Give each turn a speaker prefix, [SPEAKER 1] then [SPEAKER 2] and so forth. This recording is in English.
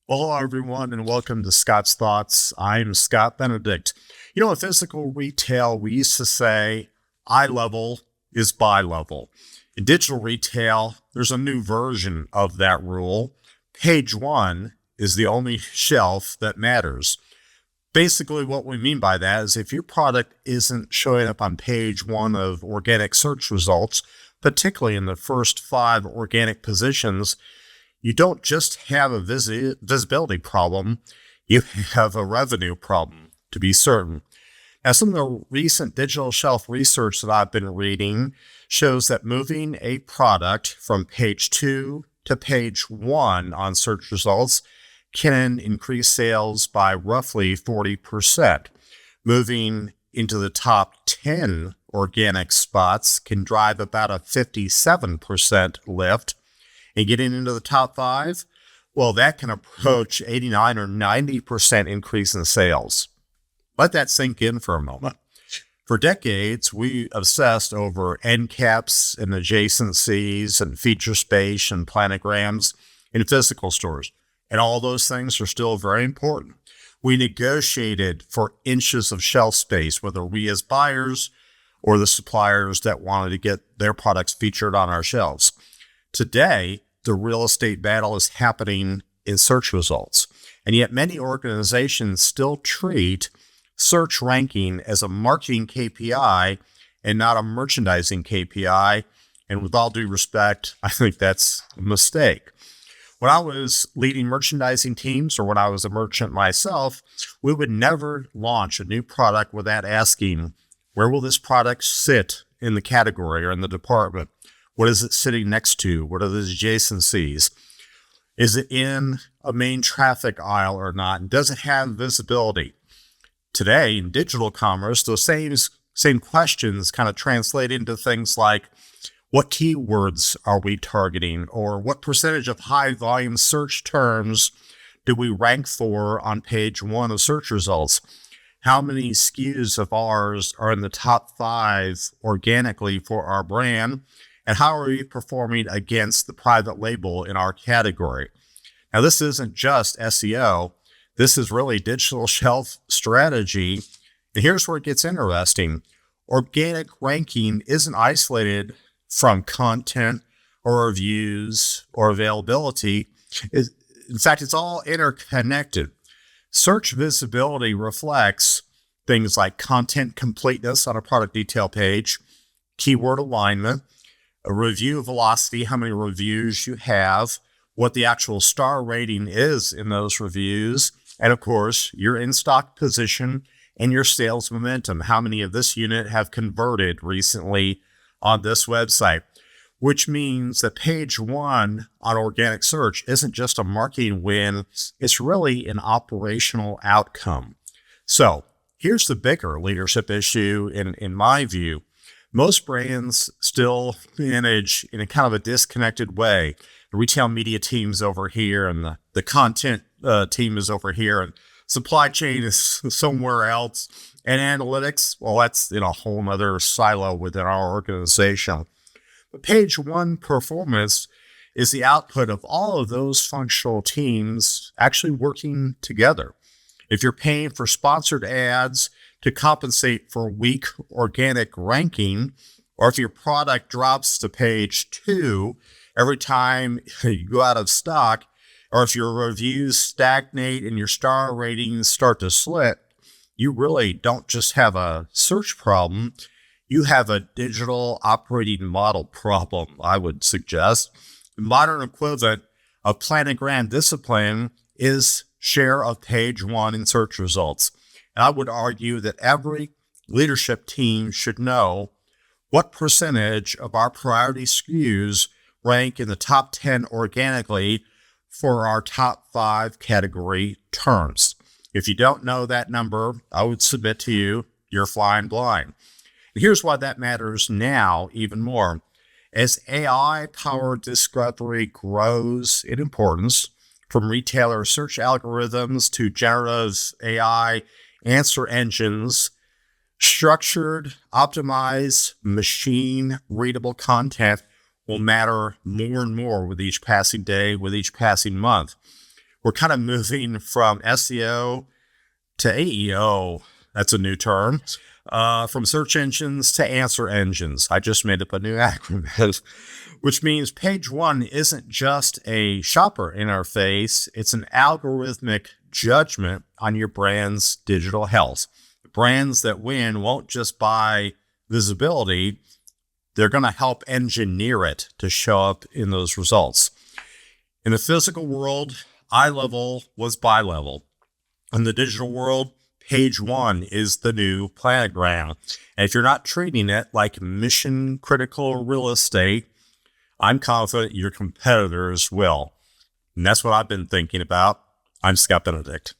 [SPEAKER 1] Well, hello, everyone, and welcome to Scott's Thoughts. I'm Scott Benedict. In physical retail, we used to say eye level is buy level. In digital retail, there's a new version of that rule. Page one is the only shelf that matters. Basically, what we mean by that is if your product isn't showing up on page one of organic search results, particularly in the first 5 organic positions, you don't just have a visibility problem, you have a revenue problem, to be certain. Now, some of the recent digital shelf research that I've been reading shows that moving a product from page 2 to page 1 on search results can increase sales by roughly 40%. Moving into the top 10 organic spots can drive about a 57% lift. And getting into the top 5, well, that can approach 89 or 90% increase in sales. Let that sink in for a moment. For decades, we obsessed over end caps and adjacencies and feature space and planograms in physical stores. And all those things are still very important. We negotiated for inches of shelf space, whether we as buyers or the suppliers that wanted to get their products featured on our shelves. Today, the real estate battle is happening in search results. And yet many organizations still treat search ranking as a marketing KPI and not a merchandising KPI. And with all due respect, I think that's a mistake. When I was leading merchandising teams or when I was a merchant myself, we would never launch a new product without asking, where will this product sit in the category or in the department? What is it sitting next to? What are the adjacencies? Is it in a main traffic aisle or not? And does it have visibility? Today, in digital commerce, those same questions kind of translate into things like, what keywords are we targeting? Or what percentage of high volume search terms do we rank for on page 1 of search results? How many SKUs of ours are in the top 5 organically for our brand? And how are we performing against the private label in our category? Now, this isn't just SEO. This is really digital shelf strategy. And here's where it gets interesting. Organic ranking isn't isolated from content or reviews or availability. In fact, it's all interconnected. Search visibility reflects things like content completeness on a product detail page, keyword alignment, a review velocity, how many reviews you have, what the actual star rating is in those reviews, and of course, your in-stock position and your sales momentum. How many of this unit have converted recently on this website? Which means that page 1 on organic search isn't just a marketing win, it's really an operational outcome. So here's the bigger leadership issue in my view. Most brands still manage in a kind of a disconnected way. The retail media team's over here and the content team is over here and supply chain is somewhere else. And analytics, well, that's in a whole other silo within our organization. But page 1 performance is the output of all of those functional teams actually working together. If you're paying for sponsored ads to compensate for weak organic ranking, or if your product drops to page 2 every time you go out of stock, or if your reviews stagnate and your star ratings start to slip, you really don't just have a search problem, you have a digital operating model problem, I would suggest. The modern equivalent of planogram discipline is share of page 1 in search results. And I would argue that every leadership team should know what percentage of our priority SKUs rank in the top 10 organically for our top 5 category terms. If you don't know that number, I would submit to you, you're flying blind. And here's why that matters now even more. As AI-powered discovery grows in importance, from retailer search algorithms to generative AI answer engines, structured, optimized, machine-readable content will matter more and more with each passing day, with each passing month. we're kind of moving from SEO to AEO. That's a new term. From search engines to answer engines. I just made up a new acronym, which means page one isn't just a shopper interface. It's an algorithmic judgment on your brand's digital health. Brands that win won't just buy visibility. They're going to help engineer it to show up in those results. In the physical world, eye level was buy level. In the digital world, page one is the new planogram. And if you're not treating it like mission critical real estate, I'm confident your competitors will. And that's what I've been thinking about. I'm Scott Benedict.